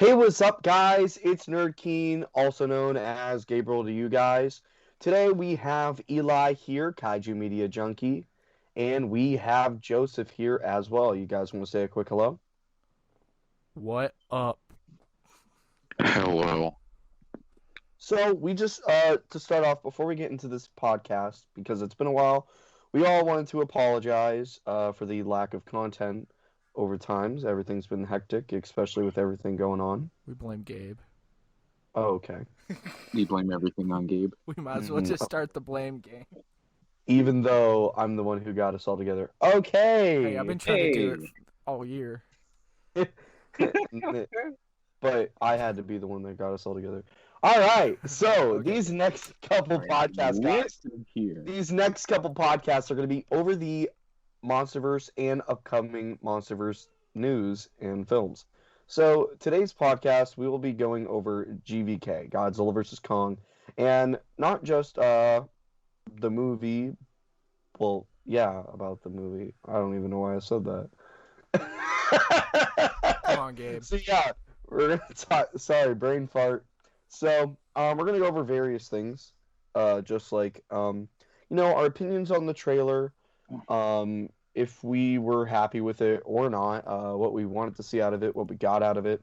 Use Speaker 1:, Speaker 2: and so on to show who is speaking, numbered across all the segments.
Speaker 1: Hey, what's up, guys? It's Nerd Keen, also known as Gabriel to you guys. Today we have Eli here, Kaiju Media Junkie, and we have Joseph here as well. You guys want to say a quick hello?
Speaker 2: What up?
Speaker 3: Hello.
Speaker 1: So we just to start off before we get into this podcast, because it's been a while, we all wanted to apologize for the lack of content over times. Everything's been hectic, especially with everything going on.
Speaker 2: We blame Gabe.
Speaker 1: Oh, okay.
Speaker 3: You blame everything on Gabe.
Speaker 2: We might as well just start the blame game.
Speaker 1: Even though I'm the one who got us all together. Okay.
Speaker 2: Hey, I've been trying to do it all year.
Speaker 1: But I had to be the one that got us all together. All right. So
Speaker 2: Okay.
Speaker 1: these next couple podcasts, guys,
Speaker 3: Here.
Speaker 1: these next couple podcasts are going to be over the MonsterVerse and upcoming MonsterVerse news and films. So today's podcast, we will be going over GVK, Godzilla vs. Kong, and not just the movie. Well, yeah, about the movie. I don't even know why I said that.
Speaker 2: Come on, Gabe.
Speaker 1: So yeah, we're gonna talk. Sorry, brain fart. So we're gonna go over various things, just like our opinions on the trailer, if we were happy with it or not, what we wanted to see out of it, what we got out of it,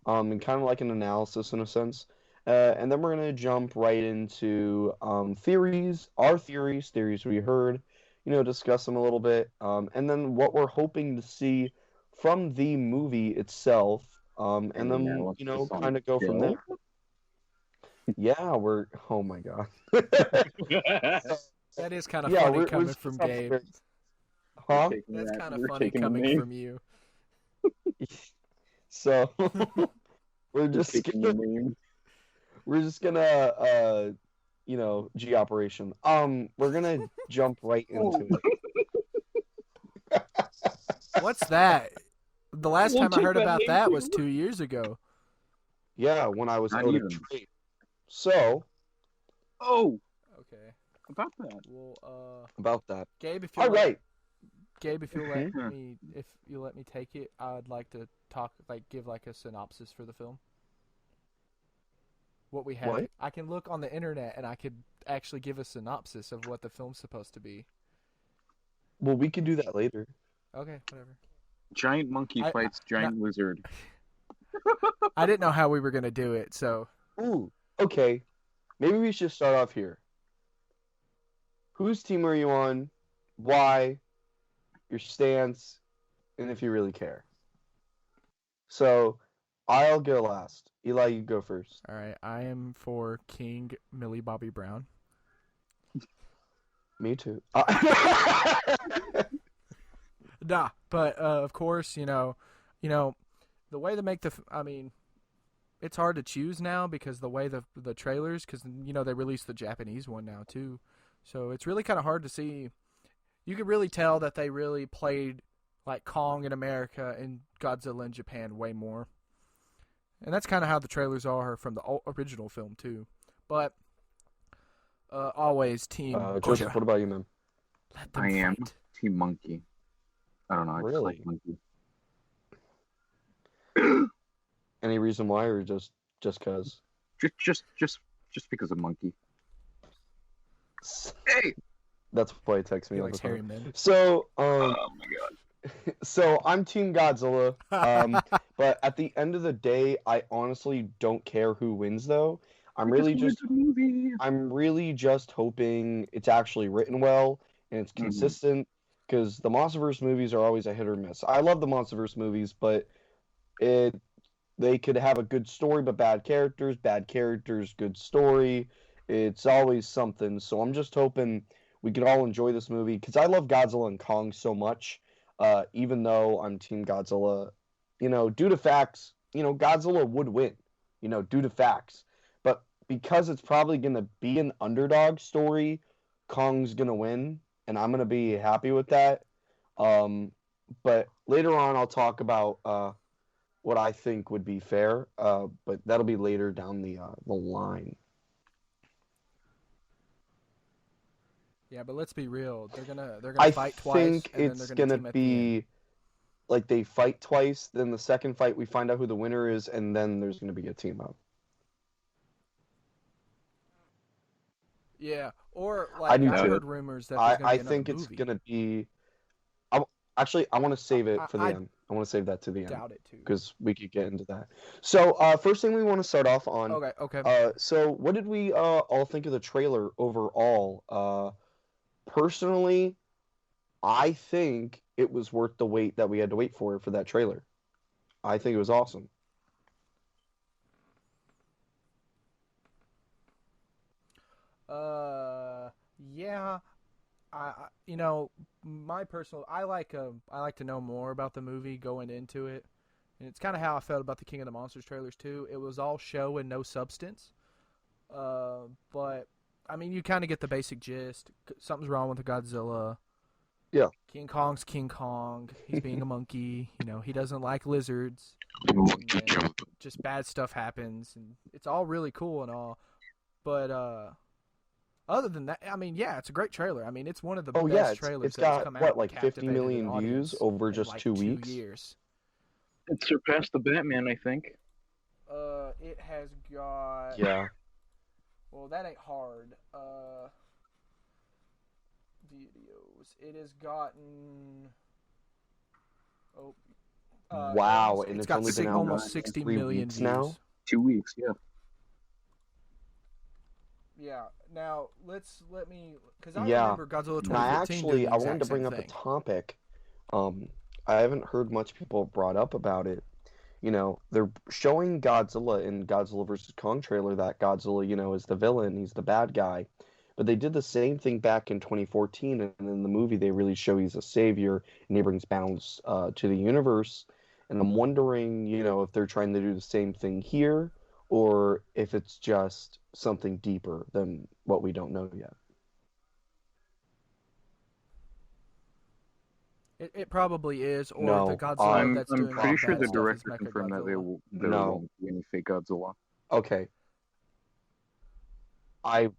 Speaker 1: and kind of like an analysis in a sense. And then we're gonna jump right into theories, our theories we heard, discuss them a little bit, and then what we're hoping to see from the movie itself, and then kind of go from there. Yeah, oh my god.
Speaker 2: That is kind of funny coming from Gabe.
Speaker 1: Huh?
Speaker 2: That's kind of funny coming from you.
Speaker 1: So we're just gonna G operation. We're gonna jump right into it.
Speaker 2: What's that? The last time I heard about that was 2 years ago.
Speaker 1: Yeah, when I was
Speaker 3: Not
Speaker 1: out of
Speaker 3: even.
Speaker 1: trade. So
Speaker 3: Oh,
Speaker 2: Okay.
Speaker 3: about that.
Speaker 2: Well,
Speaker 1: about that.
Speaker 2: Gabe, if you
Speaker 1: All right.
Speaker 2: Gabe, if you let me take it, I'd like to give like a synopsis for the film. What we have.
Speaker 1: What?
Speaker 2: I can look on the internet and I could actually give a synopsis of what the film's supposed to be.
Speaker 1: Well, we can do that later.
Speaker 2: Okay, whatever.
Speaker 3: Giant monkey fights giant lizard.
Speaker 2: I didn't know how we were gonna do it, so
Speaker 1: Ooh, okay. Maybe we should start off here. Whose team are you on? Why? Your stance, and if you really care. So, I'll go last. Eli, you go first.
Speaker 2: all right. I am for King Millie Bobby Brown.
Speaker 1: Me too.
Speaker 2: Nah, but of course, the way they make it's hard to choose now because the way the trailers, because they released the Japanese one now too, so it's really kind of hard to see. You can really tell that they really played like Kong in America and Godzilla in Japan way more, and that's kind of how the trailers are from the original film too. But always team.
Speaker 1: Joseph, what about you, man?
Speaker 2: Let them
Speaker 3: I am
Speaker 2: fight.
Speaker 3: Team Monkey. I don't know. I just like
Speaker 1: Really?
Speaker 3: Monkey.
Speaker 1: Any reason why, or just cause?
Speaker 3: Just because of Monkey. Hey.
Speaker 1: That's why he texts me
Speaker 2: He
Speaker 1: all the
Speaker 2: likes hairy
Speaker 1: time.
Speaker 2: men.
Speaker 1: So,
Speaker 3: Oh my god.
Speaker 1: so I'm Team Godzilla. But at the end of the day, I honestly don't care who wins, though. I'm really just hoping it's actually written well and it's consistent, because the MonsterVerse movies are always a hit or miss. I love the MonsterVerse movies, but they could have a good story but bad characters, good story. It's always something. So I'm just hoping we can all enjoy this movie, because I love Godzilla and Kong so much. Even though I'm Team Godzilla, due to facts, Godzilla would win, due to facts. But because it's probably going to be an underdog story, Kong's going to win, and I'm going to be happy with that. But later on, I'll talk about what I think would be fair, but that'll be later down the line.
Speaker 2: Yeah, but let's be real. They're gonna fight twice, and then they're gonna team at the end.
Speaker 1: like they fight twice. Then the second fight, we find out who the winner is, and then there's going to be a team up.
Speaker 2: Yeah, or
Speaker 1: I
Speaker 2: like
Speaker 1: do
Speaker 2: I've
Speaker 1: too.
Speaker 2: heard rumors that there's going to
Speaker 1: I
Speaker 2: be another
Speaker 1: think it's
Speaker 2: movie.
Speaker 1: going to be. Actually, I want to save it for the
Speaker 2: I
Speaker 1: end. I want to save that to the end
Speaker 2: doubt it too.
Speaker 1: because we could get into that. So, first thing we want to start off on.
Speaker 2: Okay.
Speaker 1: So what did we all think of the trailer overall? Personally, I think it was worth the wait that we had to wait for that trailer. I think it was awesome.
Speaker 2: Yeah. My personal, I like to know more about the movie going into it, and it's kind of how I felt about the King of the Monsters trailers too. It was all show and no substance. But I mean, you kind of get the basic gist. Something's wrong with the Godzilla.
Speaker 1: Yeah.
Speaker 2: King Kong's King Kong. He's being a monkey. He doesn't like lizards. And just bad stuff happens, and it's all really cool and all. But other than that, I mean, yeah, it's a great trailer. I mean, it's one of the best trailers
Speaker 1: it's
Speaker 2: that's
Speaker 1: got,
Speaker 2: come out.
Speaker 1: what, like 50
Speaker 2: captivated an
Speaker 1: million views
Speaker 2: audience
Speaker 1: over
Speaker 2: in,
Speaker 1: just
Speaker 2: like,
Speaker 1: 2
Speaker 2: 2
Speaker 1: weeks?
Speaker 2: years.
Speaker 3: It surpassed the Batman, I think.
Speaker 2: It has got.
Speaker 1: Yeah.
Speaker 2: Well, that ain't hard. Videos. It has gotten. Oh.
Speaker 1: Wow, and
Speaker 2: it's
Speaker 1: it's
Speaker 2: got
Speaker 1: only been out
Speaker 2: almost 60
Speaker 1: 3
Speaker 2: million
Speaker 1: weeks
Speaker 2: views.
Speaker 1: now?
Speaker 3: 2 weeks, yeah.
Speaker 2: Yeah. Now let me, because I
Speaker 1: Yeah.
Speaker 2: remember Godzilla 2014
Speaker 1: Now, actually,
Speaker 2: doing the
Speaker 1: I wanted to
Speaker 2: exact
Speaker 1: bring
Speaker 2: same
Speaker 1: up a
Speaker 2: thing.
Speaker 1: topic. I haven't heard much people brought up about it. They're showing Godzilla in Godzilla vs. Kong trailer that Godzilla, is the villain, he's the bad guy. But they did the same thing back in 2014, and in the movie they really show he's a savior and he brings balance to the universe. And I'm wondering, if they're trying to do the same thing here, or if it's just something deeper than what we don't know yet.
Speaker 2: It probably is, or
Speaker 1: No,
Speaker 2: the Godzilla that's
Speaker 3: I'm
Speaker 2: doing all
Speaker 3: pretty
Speaker 2: the
Speaker 3: sure
Speaker 2: bad
Speaker 3: the
Speaker 2: stuff is
Speaker 3: director confirmed that there
Speaker 1: No.
Speaker 3: won't be any fake Godzilla.
Speaker 1: Okay. I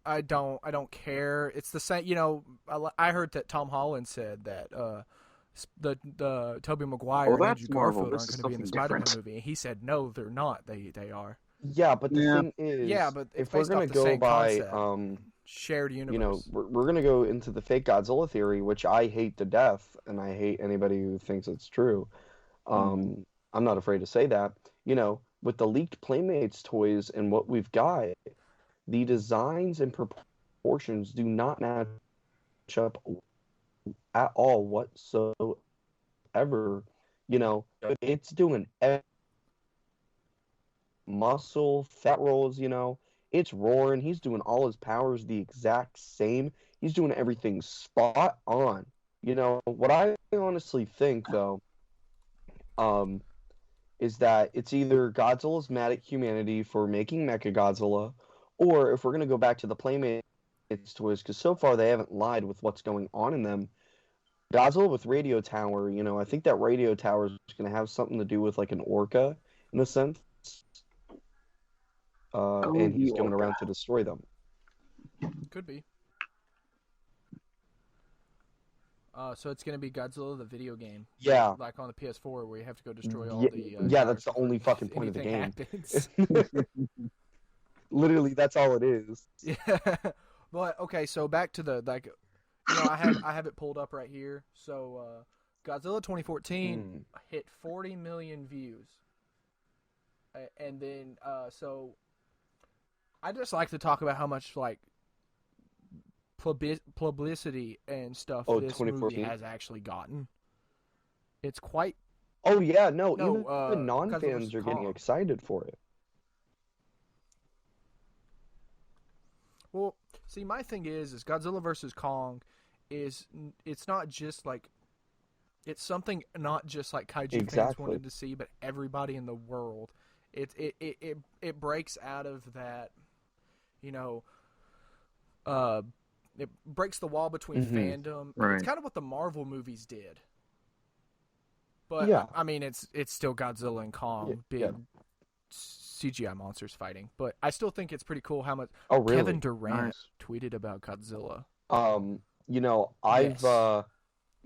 Speaker 2: I don't care. It's the same. I heard that Tom Holland said that the Tobey Maguire
Speaker 3: Oh,
Speaker 2: and
Speaker 3: that's
Speaker 2: Andrew
Speaker 3: Marvel.
Speaker 2: Garfield
Speaker 3: This
Speaker 2: aren't
Speaker 3: is
Speaker 2: going to be in the
Speaker 3: something
Speaker 2: Spider-Man
Speaker 3: different.
Speaker 2: movie. And he said no, they're not. They are.
Speaker 1: Yeah, but the
Speaker 3: Yeah.
Speaker 1: thing is,
Speaker 2: Yeah, but it's
Speaker 1: if we're
Speaker 2: based
Speaker 1: gonna
Speaker 2: off the
Speaker 1: go
Speaker 2: same
Speaker 1: by,
Speaker 2: concept. Shared universe.
Speaker 1: we're gonna go into the fake Godzilla theory, which I hate to death, and I hate anybody who thinks it's true. I'm not afraid to say that. With the leaked Playmates toys and what we've got, the designs and proportions do not match up at all whatsoever. It's doing muscle, fat rolls, it's roaring. He's doing all his powers the exact same. He's doing everything spot on. What I honestly think, though, is that it's either Godzilla's mad at humanity for making Mechagodzilla, or if we're going to go back to the Playmates toys, because so far they haven't lied with what's going on in them. Godzilla with Radio Tower, I think that Radio Tower is going to have something to do with like an orca in a sense. And he's going around to destroy them.
Speaker 2: Could be. So it's going to be Godzilla the video game.
Speaker 1: Yeah.
Speaker 2: Like on the PS4 where you have to go destroy all the
Speaker 1: yeah, that's the
Speaker 2: towers
Speaker 1: only
Speaker 2: before
Speaker 1: fucking point of the game.
Speaker 2: happens.
Speaker 1: Literally, that's all it is.
Speaker 2: Yeah. But okay, so back to the I have it pulled up right here. So Godzilla 2014 hit 40 million views. And then so I just like to talk about how much like publicity and stuff this movie has actually gotten. It's quite.
Speaker 1: Oh yeah, no even non-fans are getting excited for it.
Speaker 2: Well, see, my thing is Godzilla vs. Kong it's not just like it's something not just like kaiju fans wanted to see, but everybody in the world. It breaks out of that, it breaks the wall between fandom.
Speaker 3: Right.
Speaker 2: It's kind of what the Marvel movies did. But
Speaker 1: yeah.
Speaker 2: I mean, it's still Godzilla and Kong, big CGI monsters fighting. But I still think it's pretty cool how much Kevin Durant tweeted about Godzilla.
Speaker 1: I've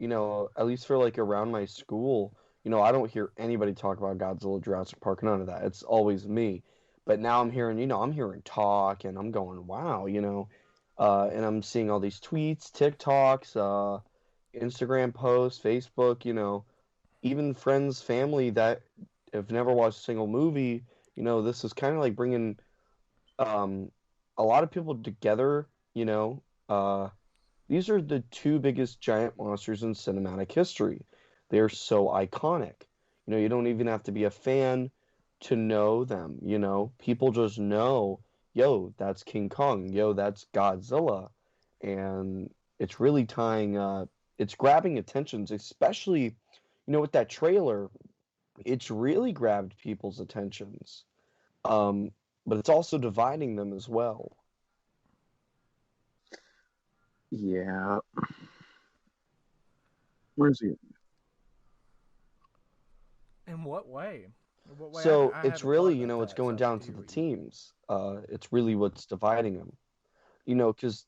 Speaker 1: at least for like around my school, I don't hear anybody talk about Godzilla, Jurassic Park, none of that. It's always me. But now I'm hearing talk, and I'm going, wow, and I'm seeing all these tweets, TikToks, Instagram posts, Facebook, even friends, family that have never watched a single movie. This is kind of like bringing um, a lot of people together. These are the two biggest giant monsters in cinematic history. They're so iconic. You don't even have to be a fan to know them. People just know, yo, that's King Kong, yo, that's Godzilla, and it's really it's grabbing attentions, especially, with that trailer. It's really grabbed people's attentions, um, but it's also dividing them as well.
Speaker 3: Yeah. Where's he?
Speaker 2: In what way? In what way?
Speaker 1: So
Speaker 2: I
Speaker 1: it's
Speaker 2: haven't thought
Speaker 1: really,
Speaker 2: about
Speaker 1: it's
Speaker 2: that, so
Speaker 1: going
Speaker 2: I'd like
Speaker 1: down
Speaker 2: to
Speaker 1: to
Speaker 2: hear
Speaker 1: the
Speaker 2: what you.
Speaker 1: teams. It's really what's dividing them. Because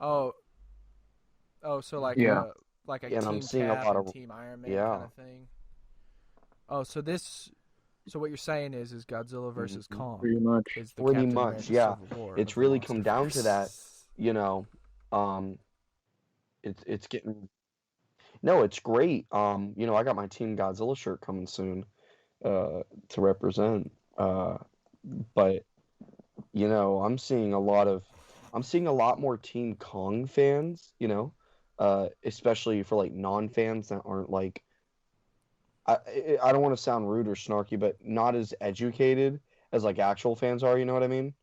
Speaker 2: Oh, so
Speaker 3: Yeah.
Speaker 2: like a
Speaker 1: and I'm
Speaker 2: Team
Speaker 1: seeing a
Speaker 2: Cap
Speaker 1: lot
Speaker 2: and
Speaker 1: of
Speaker 2: Team Iron Man kind
Speaker 1: yeah.
Speaker 2: of thing. Oh, so what you're saying is Godzilla versus
Speaker 1: Mhm.
Speaker 2: Kong
Speaker 3: Pretty much.
Speaker 2: is the
Speaker 1: Pretty
Speaker 2: Captain
Speaker 1: much,
Speaker 2: America
Speaker 1: yeah.
Speaker 2: Civil War of
Speaker 1: It's
Speaker 2: the
Speaker 1: really come down to that.
Speaker 2: MonsterVerse.
Speaker 1: You know, um, it's getting no, it's great. I got my Team Godzilla shirt coming soon, to represent. But I'm seeing a lot more Team Kong fans. Especially for like non-fans that aren't like I don't want to sound rude or snarky, but not as educated as like actual fans are. You know what I mean?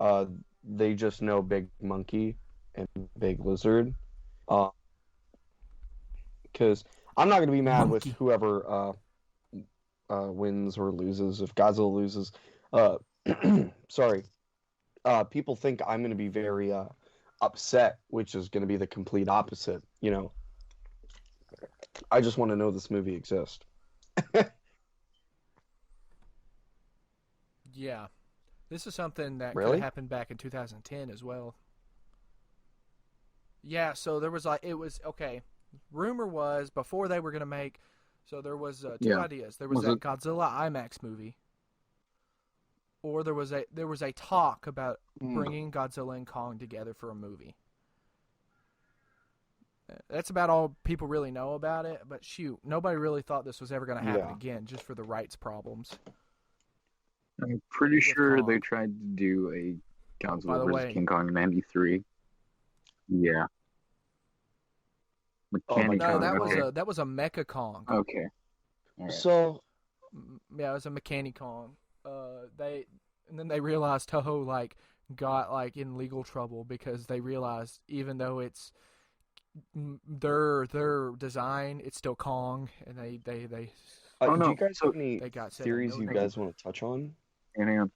Speaker 1: Uh, they just know Big Monkey and Big Lizard. Uh, because I'm not gonna be mad with
Speaker 2: Monkey.
Speaker 1: whoever wins or loses. If Godzilla loses, uh, sorry. People think I'm gonna be very upset, which is gonna be the complete opposite. I just want to know this movie exists.
Speaker 2: Yeah, this is something that could have
Speaker 1: Really?
Speaker 2: happened back in 2010 as well. Yeah, so there was like it was okay. Rumor was before they were gonna make. So there was two
Speaker 3: Yeah.
Speaker 2: ideas. There was
Speaker 3: Was
Speaker 2: that
Speaker 3: it?
Speaker 2: Godzilla IMAX movie, or there was a talk about
Speaker 1: Mm,
Speaker 2: bringing Godzilla and Kong together for a movie. That's about all people really know about it. But shoot, nobody really thought this was ever going to happen
Speaker 1: yeah.
Speaker 2: again, just for the rights problems
Speaker 3: I'm pretty
Speaker 2: with
Speaker 3: sure they
Speaker 2: Kong.
Speaker 3: tried to do a
Speaker 2: Oh, by
Speaker 3: Godzilla
Speaker 2: the
Speaker 3: versus
Speaker 2: way,
Speaker 3: King Kong in '93. Yeah.
Speaker 1: Oh my
Speaker 3: Mechanic
Speaker 2: no,
Speaker 1: God,
Speaker 3: Kong.
Speaker 2: that was
Speaker 3: Okay.
Speaker 1: no.
Speaker 2: a that was a Mecha Kong.
Speaker 3: Okay. All right.
Speaker 1: So,
Speaker 2: Yeah, it was a Mechanic Kong. They and then they realized Toho got in legal trouble because they realized even though it's their design, it's still Kong, and they
Speaker 3: Oh
Speaker 1: do you
Speaker 3: no.
Speaker 1: guys
Speaker 3: So
Speaker 1: have any
Speaker 2: they got said
Speaker 1: theories
Speaker 2: no
Speaker 1: you
Speaker 3: hang on,
Speaker 2: no.
Speaker 1: guys want to touch on?
Speaker 3: hang on.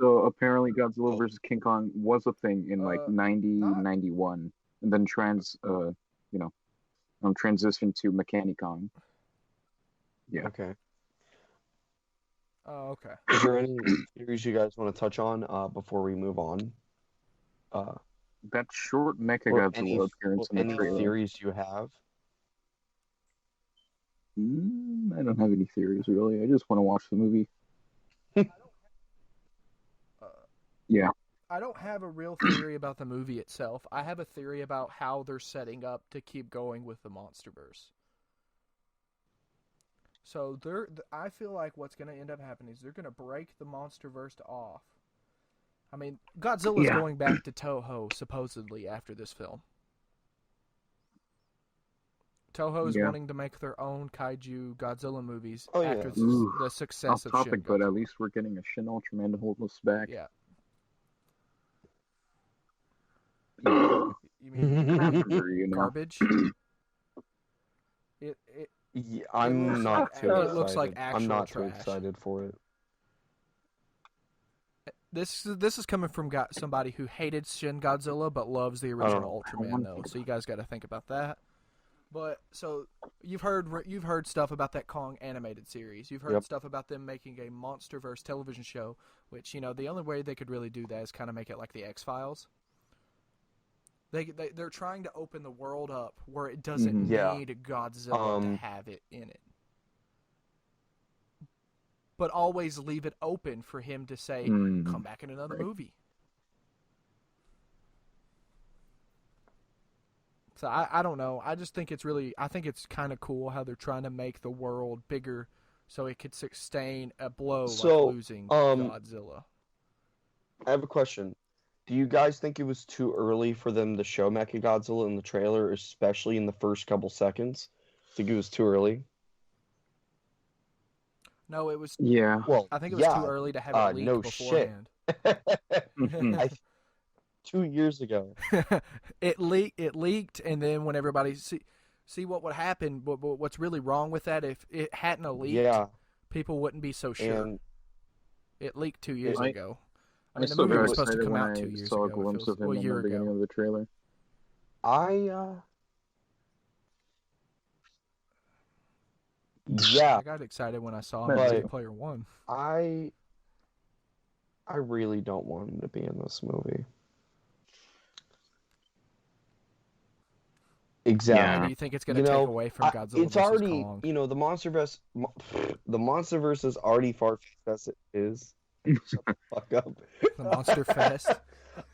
Speaker 3: So apparently Godzilla versus King Kong was a thing in like
Speaker 2: Uh,
Speaker 3: 90,
Speaker 2: not
Speaker 3: 91, and then you know, transitioned to Mechanic Kong. Yeah.
Speaker 1: Okay.
Speaker 2: Oh, okay.
Speaker 1: Is there any theories you guys want to touch on before we move on? Uh,
Speaker 3: That short Mecha
Speaker 1: or
Speaker 3: Godzilla
Speaker 1: or
Speaker 3: appearance in the
Speaker 1: any
Speaker 3: trailer.
Speaker 1: theories you have?
Speaker 3: I don't have any theories really. I just want to watch the movie.
Speaker 2: Uh,
Speaker 3: Yeah.
Speaker 2: I don't have a real theory about the movie itself. I have a theory about how they're setting up to keep going with the MonsterVerse. So I feel like what's going to end up happening is they're going to break the MonsterVerse off. I mean, Godzilla's
Speaker 3: Yeah.
Speaker 2: going back to Toho supposedly after this film. Toho's
Speaker 3: Yeah.
Speaker 2: wanting to make their own kaiju Godzilla movies
Speaker 1: Oh
Speaker 2: after
Speaker 1: yeah.
Speaker 3: Ooh,
Speaker 2: the
Speaker 3: off
Speaker 2: success of Shin
Speaker 3: topic, but at
Speaker 2: Godzilla.
Speaker 3: least we're getting a Shin Ultraman to hold us back.
Speaker 2: Yeah.
Speaker 3: Yeah.
Speaker 2: You mean
Speaker 3: After,
Speaker 2: garbage? It
Speaker 1: Yeah,
Speaker 2: it
Speaker 1: I'm
Speaker 2: looks like
Speaker 1: not too
Speaker 2: it looks like
Speaker 1: excited. I'm
Speaker 2: actual
Speaker 1: not too
Speaker 2: trash.
Speaker 1: excited for it.
Speaker 2: This is coming from somebody who hated Shin Godzilla but loves the
Speaker 1: I don't
Speaker 2: original
Speaker 1: know.
Speaker 2: Ultraman though. So you guys got to think about that. But so you've heard stuff about that Kong animated series. You've heard
Speaker 1: Yep.
Speaker 2: stuff about them making a MonsterVerse television show, which the only way they could really do that is kind of make it like the X-Files. They're trying to open the world up where it doesn't
Speaker 1: Yeah.
Speaker 2: need Godzilla to have it in it. But always leave it open for him to say, come back in another movie. So I don't know. I just think I think it's kind of cool how they're trying to make the world bigger so it could sustain a blow like losing Godzilla.
Speaker 1: I have a question. Do you guys think it was too early for them to show Mechagodzilla in the trailer, especially in the first couple seconds? Think it was too early?
Speaker 2: No, it was.
Speaker 3: Yeah.
Speaker 1: Well,
Speaker 2: I think it was too early to have it leak beforehand.
Speaker 1: Shit. 2 years ago.
Speaker 2: It leaked, and then when everybody see what would happen, what's really wrong with that, if it hadn't leaked, people wouldn't be so sure.
Speaker 1: And
Speaker 2: it leaked 2 years ago. I
Speaker 3: I'm
Speaker 2: mean, the
Speaker 3: still
Speaker 2: movie
Speaker 3: very
Speaker 2: was supposed to
Speaker 3: excited
Speaker 2: come
Speaker 3: when
Speaker 2: out
Speaker 3: I
Speaker 2: 2 years
Speaker 3: saw
Speaker 2: ago.
Speaker 3: a glimpse of him in the beginning of the trailer.
Speaker 1: Yeah.
Speaker 2: I got excited when I saw him in Ready Player One.
Speaker 1: I really don't want him to be in this movie. Exactly.
Speaker 2: Why do you think it's going to take away from Godzilla
Speaker 1: it's
Speaker 2: versus
Speaker 1: already,
Speaker 2: Kong?
Speaker 1: the MonsterVerse is already far-fetched as it is. Shut the fuck up.
Speaker 2: The Monster Fest.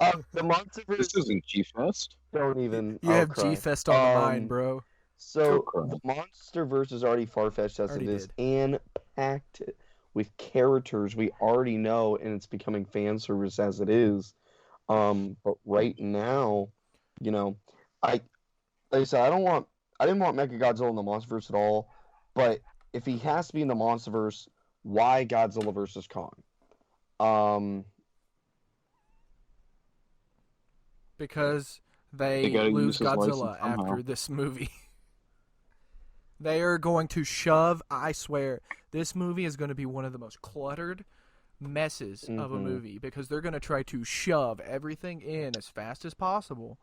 Speaker 1: The MonsterVerse.
Speaker 3: This isn't G-Fest.
Speaker 1: Don't even.
Speaker 2: You have G-Fest on the mind, bro.
Speaker 1: So the MonsterVerse is already far-fetched as it is, and packed with characters we already know, and it's becoming fan service as it is. But right now, like I said, I didn't want Mechagodzilla in the MonsterVerse at all. But if he has to be in the MonsterVerse, why Godzilla versus Kong?
Speaker 2: Because they lose Godzilla after this movie. They are going to shove, I swear, this movie is going to be one of the most cluttered messes of a movie because they're going to try to shove everything in as fast as possible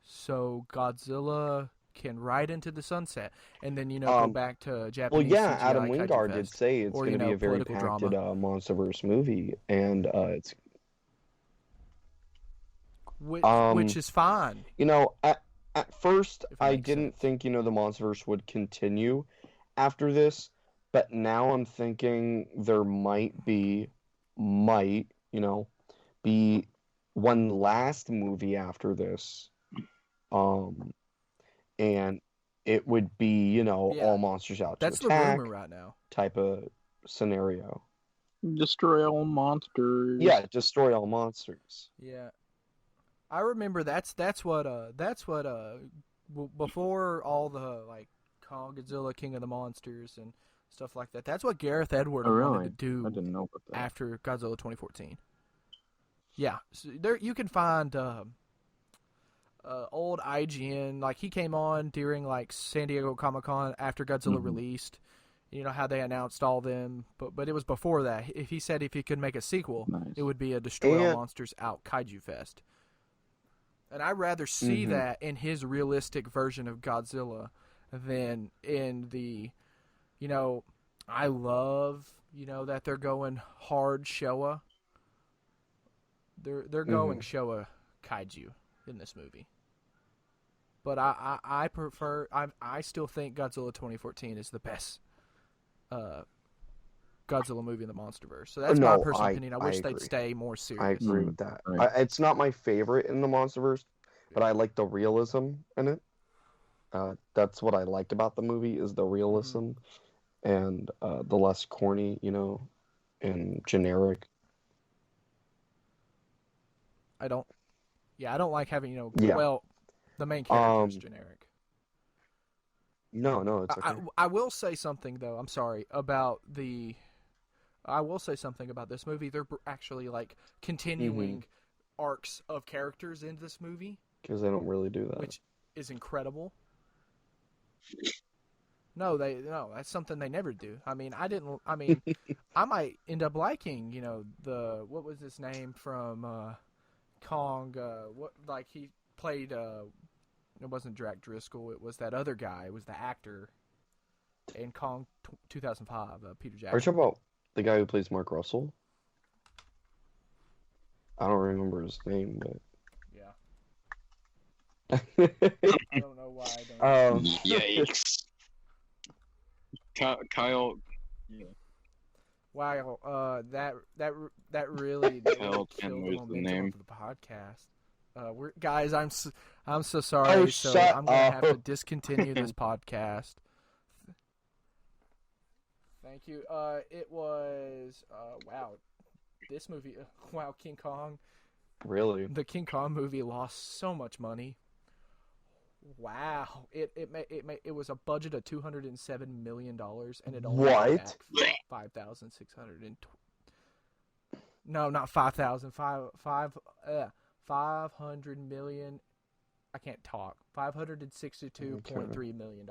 Speaker 2: so Godzilla can ride into the sunset and then, go back to Japanese CGI
Speaker 1: Adam
Speaker 2: Kaiju
Speaker 1: Wingard
Speaker 2: Fest.
Speaker 1: did say it's going to be a very packed MonsterVerse movie, and it's...
Speaker 2: Which is fine.
Speaker 1: At first, I didn't think, the MonsterVerse would continue after this, but now I'm thinking there might be one last movie after this, and it would be, all monsters out to attack.
Speaker 2: That's the rumor right now.
Speaker 1: Type of scenario.
Speaker 3: Destroy all monsters.
Speaker 1: Yeah, destroy all monsters.
Speaker 2: Yeah. I remember that's what before all the Kong, Godzilla, King of the Monsters and stuff like that. That's what Gareth Edwards wanted to do.
Speaker 3: I didn't know about that.
Speaker 2: After Godzilla 2014. Yeah, so there you can find old IGN, he came on during San Diego Comic-Con after Godzilla released. You know how they announced all them, but it was before that. He said if he could make a sequel, it would be a Destroy All Monsters Out Kaiju Fest. And I'd rather see that in his realistic version of Godzilla than in the, I love, that they're going hard Showa. They're going Showa Kaiju in this movie. But I prefer, I still think Godzilla 2014 is the best Godzilla movie in the MonsterVerse. So that's my personal opinion. I wish they'd stay more serious.
Speaker 1: I agree with that. It's not my favorite in the MonsterVerse, but I like the realism in it. That's what I liked about the movie is the realism and the less corny, and generic.
Speaker 2: I don't like having, well, the main character is generic.
Speaker 1: No, it's okay.
Speaker 2: I will say something though. I'm sorry about I will say something about this movie. They're actually continuing arcs of characters in this movie
Speaker 1: because they don't really do that,
Speaker 2: which is incredible. No, that's something they never do. I mean, I might end up liking, what was his name from Kong? He played. It wasn't Drac Driscoll. It was that other guy. It was the actor in Kong 2005, Peter Jackson.
Speaker 1: Are you talking about the guy who plays Mark Russell? I don't remember his name, but...
Speaker 2: Yeah. I don't know why I don't.
Speaker 3: Yikes. Kyle. Yeah.
Speaker 2: Wow, that really
Speaker 3: Kyle
Speaker 2: killed the
Speaker 3: Chandler's the
Speaker 2: momentum
Speaker 3: name.
Speaker 2: of the podcast. Guys, I'm so sorry.
Speaker 1: Oh,
Speaker 2: so
Speaker 1: shut
Speaker 2: I'm gonna have to
Speaker 1: up.
Speaker 2: discontinue this podcast. Thank you. It was wow. This movie, wow, King Kong.
Speaker 1: Really?
Speaker 2: The King Kong movie lost so much money. Wow, it was a budget of $207 million, and it only made
Speaker 1: What?
Speaker 2: back 5,600. No, not 5,000. 500 million. I can't talk. $562.3 million.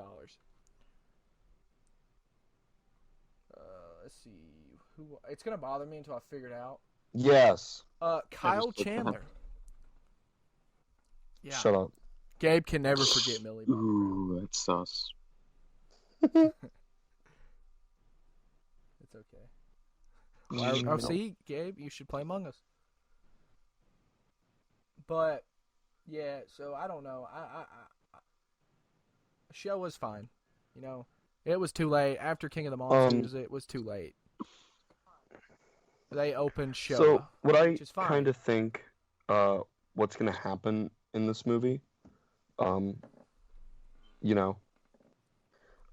Speaker 2: Let's see. It's gonna bother me until I figure it out.
Speaker 1: Yes.
Speaker 2: Kyle Chandler. Yeah.
Speaker 1: Shut up.
Speaker 2: Gabe can never forget Millie Bobby Brown.
Speaker 3: Ooh, that's sus.
Speaker 2: It's okay. Oh, see, Gabe, you should play Among Us. But yeah, so I don't know. The show was fine. You know, it was too late after King of the Monsters. It was too late. They opened Showa.
Speaker 1: So what I
Speaker 2: which is fine.
Speaker 1: kind of think, what's gonna happen in this movie, you know,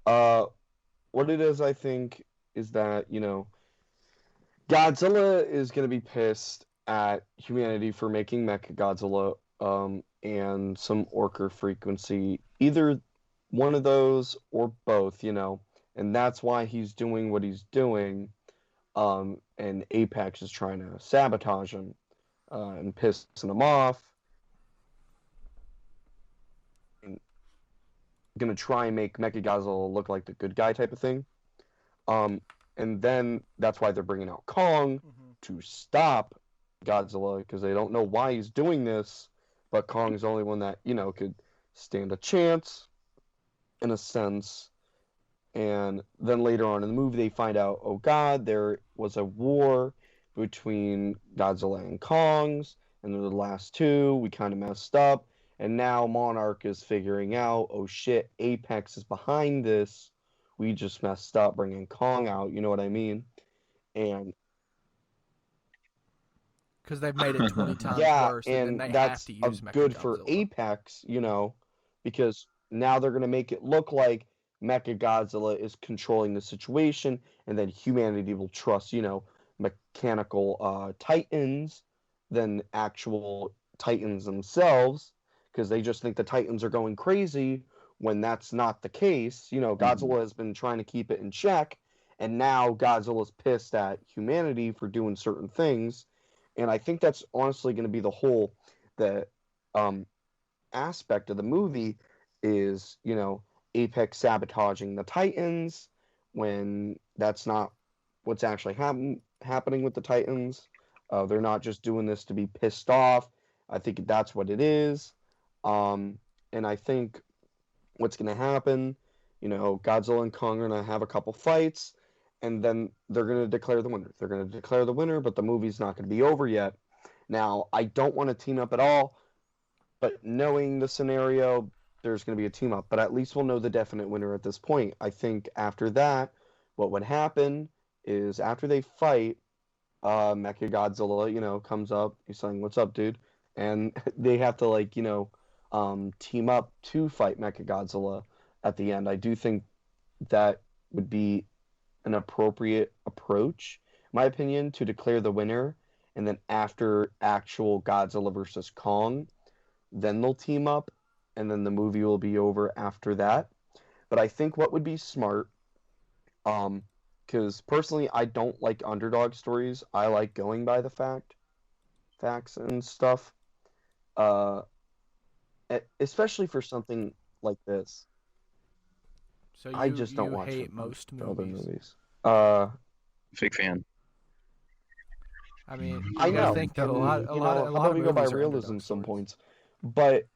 Speaker 1: what it is, I think, is that, you know, Godzilla is gonna be pissed at humanity for making Mechagodzilla, and some Orca frequency, either one of those or both, you know, and that's why he's doing what he's doing. And Apex is trying to sabotage him, and pissing him off. And gonna try and make Mechagodzilla look like the good guy type of thing. And then that's why they're bringing out Kong to stop Godzilla, because they don't know why he's doing this, but Kong's the only one that, you know, could stand a chance, in a sense. And then later on in the movie, they find out, oh god, there was a war between Godzilla and Kong's, and they're the last two. We kind of messed up. And now Monarch is figuring out, oh shit, Apex is behind this. We just messed up bringing Kong out. You know what I mean? And
Speaker 2: because they've made it 20 times
Speaker 1: yeah,
Speaker 2: worse,
Speaker 1: and
Speaker 2: then they
Speaker 1: that's
Speaker 2: have to use
Speaker 1: good for
Speaker 2: Mechagodzilla.
Speaker 1: Apex, you know, because now they're going to make it look like Mechagodzilla is controlling the situation, and then humanity will trust, you know, mechanical titans than actual titans themselves, because they just think the titans are going crazy when that's not the case. You know, Godzilla has been trying to keep it in check, and now Godzilla's pissed at humanity for doing certain things. And I think that's honestly going to be the aspect of the movie is, you know, Apex sabotaging the Titans when that's not what's actually happening with the Titans. They're not just doing this to be pissed off. I think that's what it is. And I think what's going to happen, you know, Godzilla and Kong are going to have a couple fights, and then they're going to declare the winner. They're going to declare the winner, but the movie's not going to be over yet. Now, I don't want to team up at all, but knowing the scenario, there's going to be a team up. But at least we'll know the definite winner at this point. I think after that, what would happen is after they fight, Mechagodzilla, you know, comes up. He's saying, "What's up, dude?" And they have to, like, you know, team up to fight Mechagodzilla at the end. I do think that would be an appropriate approach, in my opinion, to declare the winner, and then after actual Godzilla versus Kong, then they'll team up, and then the movie will be over after that. But I think what would be smart, because personally I don't like underdog stories. I like going by the facts and stuff, especially for something like this.
Speaker 2: So
Speaker 1: I just don't
Speaker 2: you
Speaker 1: watch
Speaker 2: hate most
Speaker 1: other
Speaker 2: movies.
Speaker 1: movies.
Speaker 3: Big fan.
Speaker 2: I mean,
Speaker 1: I
Speaker 2: you gotta
Speaker 1: know.
Speaker 2: think that a
Speaker 1: and,
Speaker 2: lot
Speaker 1: you
Speaker 2: of
Speaker 1: know, how about we go by
Speaker 2: movies are
Speaker 1: realism
Speaker 2: underdog
Speaker 1: some
Speaker 2: stories.
Speaker 1: points, but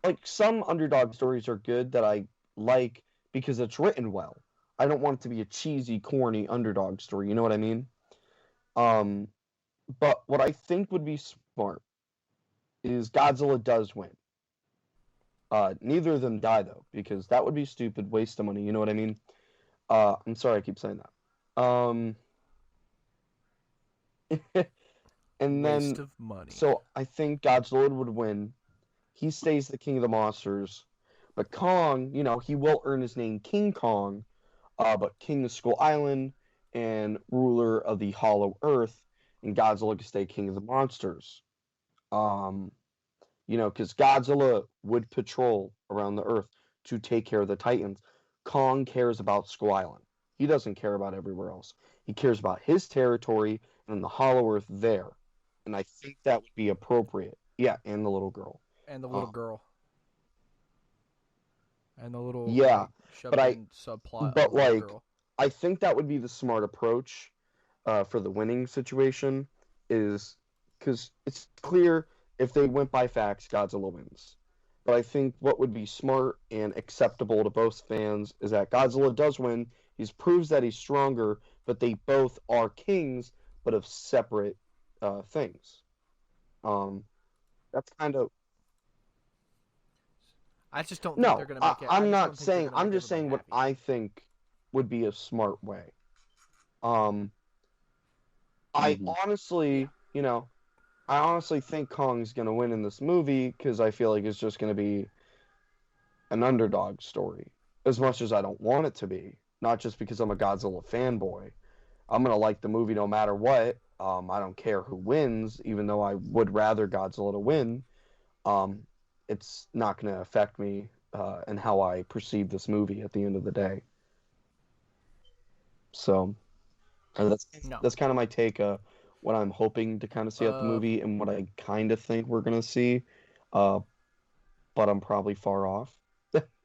Speaker 1: like some underdog stories are good that I like because it's written well. I don't want it to be a cheesy, corny underdog story. You know what I mean? But what I think would be smart is Godzilla does win. Neither of them die though, because that would be stupid, waste of money. You know what I mean? I'm sorry, I keep saying that. And
Speaker 2: Waste
Speaker 1: then,
Speaker 2: of money.
Speaker 1: so I think Godzilla would win. He stays the king of the monsters, but Kong, he will earn his name King Kong, but King of Skull Island and ruler of the Hollow Earth, and Godzilla can stay king of the monsters. Um, because Godzilla would patrol around the Earth to take care of the Titans. Kong cares about Skull Island. He doesn't care about everywhere else. He cares about his territory and the Hollow Earth there. And I think that would be appropriate. Yeah, and the little girl.
Speaker 2: And the little girl. And the little
Speaker 1: Yeah,
Speaker 2: shoved
Speaker 1: but
Speaker 2: in subplot
Speaker 1: but
Speaker 2: of the little
Speaker 1: like,
Speaker 2: girl.
Speaker 1: I think that would be the smart approach for the winning situation, is because it's clear if they went by facts, Godzilla wins. But I think what would be smart and acceptable to both fans is that Godzilla does win. He proves that he's stronger, but they both are kings, but of separate things. That's kind of
Speaker 2: I just don't think they're
Speaker 1: no.
Speaker 2: going to make it.
Speaker 1: I'm
Speaker 2: I just
Speaker 1: not
Speaker 2: don't think they're
Speaker 1: saying.
Speaker 2: gonna
Speaker 1: I'm
Speaker 2: make
Speaker 1: just saying
Speaker 2: everybody
Speaker 1: what
Speaker 2: happy.
Speaker 1: I think would be a smart way. Um, I
Speaker 3: Mhm.
Speaker 1: honestly, I honestly think Kong's gonna win in this movie because I feel like it's just gonna be an underdog story. As much as I don't want it to be, not just because I'm a Godzilla fanboy. I'm gonna like the movie no matter what. I don't care who wins, even though I would rather Godzilla to win. Um, it's not gonna affect me and how I perceive this movie at the end of the day. So that's
Speaker 2: No.
Speaker 1: that's kind of my take. What I'm hoping to kind of see at the
Speaker 2: Uh,
Speaker 1: movie and what I kind of think we're gonna see. Uh, but I'm probably far off.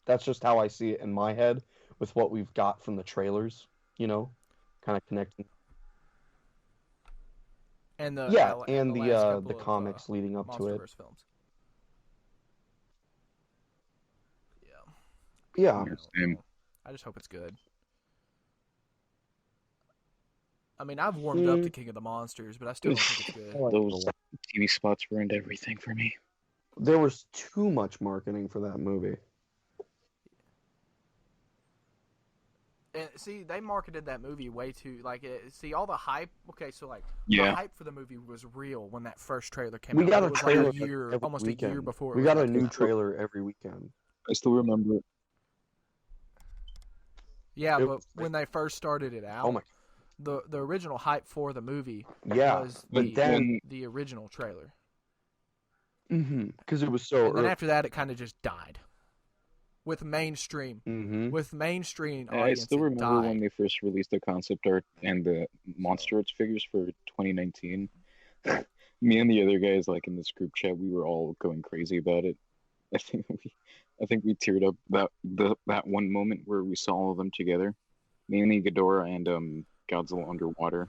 Speaker 1: That's just how I see it in my head with what we've got from the trailers, kind of connecting.
Speaker 2: and
Speaker 1: Yeah,
Speaker 2: and
Speaker 1: and
Speaker 2: the last
Speaker 1: the
Speaker 2: couple of
Speaker 1: comics leading up to it.
Speaker 2: MonsterVerse films. Yeah.
Speaker 1: Yeah.
Speaker 3: Yeah, same.
Speaker 2: I just hope it's good. I mean, I've warmed up
Speaker 1: Hmm,
Speaker 2: to King of the Monsters, but I still don't think it's
Speaker 1: I
Speaker 2: good.
Speaker 1: liked it a
Speaker 3: Those
Speaker 1: lot.
Speaker 3: TV spots ruined everything for me.
Speaker 1: There was too much marketing for that movie.
Speaker 2: And see, they marketed that movie way too see all the hype. Okay, so the
Speaker 3: Yeah.
Speaker 2: hype for the movie was real when that first trailer came
Speaker 1: We
Speaker 2: out.
Speaker 1: got
Speaker 2: But
Speaker 1: a
Speaker 2: it was
Speaker 1: trailer
Speaker 2: like a year,
Speaker 1: every
Speaker 2: almost a year
Speaker 1: weekend.
Speaker 2: before it
Speaker 1: We
Speaker 2: was
Speaker 1: got a
Speaker 2: actually
Speaker 1: new
Speaker 2: out.
Speaker 1: trailer every weekend.
Speaker 3: I still remember.
Speaker 2: Yeah,
Speaker 1: It
Speaker 2: but
Speaker 1: was
Speaker 2: when they first started it
Speaker 1: oh
Speaker 2: out,
Speaker 1: my,
Speaker 2: the original hype for the movie
Speaker 1: yeah.
Speaker 2: was
Speaker 1: But then,
Speaker 2: the original trailer,
Speaker 1: because it was so
Speaker 2: and then
Speaker 1: early.
Speaker 2: after that, it kind of just died with mainstream. With mainstream
Speaker 3: I
Speaker 2: audience,
Speaker 3: still
Speaker 2: it
Speaker 3: remember when
Speaker 2: died.
Speaker 3: they first released the concept art and the
Speaker 2: So
Speaker 3: Monster Arts figures for 2019. Me and the other guys, like in this group chat, we were all going crazy about it. I think we, I think we teared up that one moment where we saw all of them together, mainly Ghidorah and Godzilla underwater.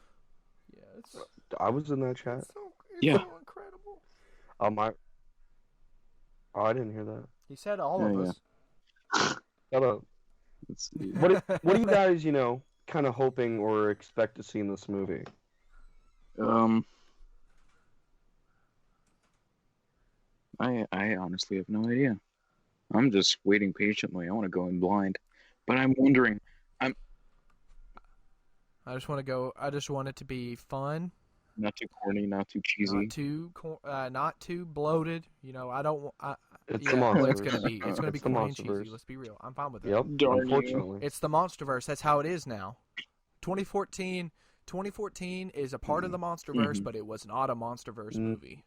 Speaker 2: yeah,
Speaker 1: I was in that chat.
Speaker 2: it's
Speaker 3: Yeah,
Speaker 2: so incredible.
Speaker 1: My, oh, I didn't hear that.
Speaker 2: He said all
Speaker 3: yeah,
Speaker 2: of
Speaker 3: yeah.
Speaker 2: us.
Speaker 1: Shut up.
Speaker 3: Let's see.
Speaker 1: What are you guys, kind of hoping or expect to see in this movie?
Speaker 3: Um, I honestly have no idea. I'm just waiting patiently. I want to go in blind, but I'm wondering. I'm
Speaker 2: I just want to go. I just want it to be fun,
Speaker 3: not too corny, not too
Speaker 2: not
Speaker 3: cheesy.
Speaker 2: too not too bloated. I don't.
Speaker 1: It's the
Speaker 2: Yeah, well, it's gonna
Speaker 1: MonsterVerse.
Speaker 2: be it's gonna be
Speaker 1: It's the
Speaker 2: corny and cheesy.
Speaker 1: MonsterVerse.
Speaker 2: Let's be real. I'm fine with that.
Speaker 1: Yep.
Speaker 3: Darn you.
Speaker 1: Unfortunately.
Speaker 2: It's the MonsterVerse. That's how it is now. 2014 is a part of the MonsterVerse,
Speaker 3: Mhm.
Speaker 2: but it was not a MonsterVerse
Speaker 1: Mm.
Speaker 2: movie.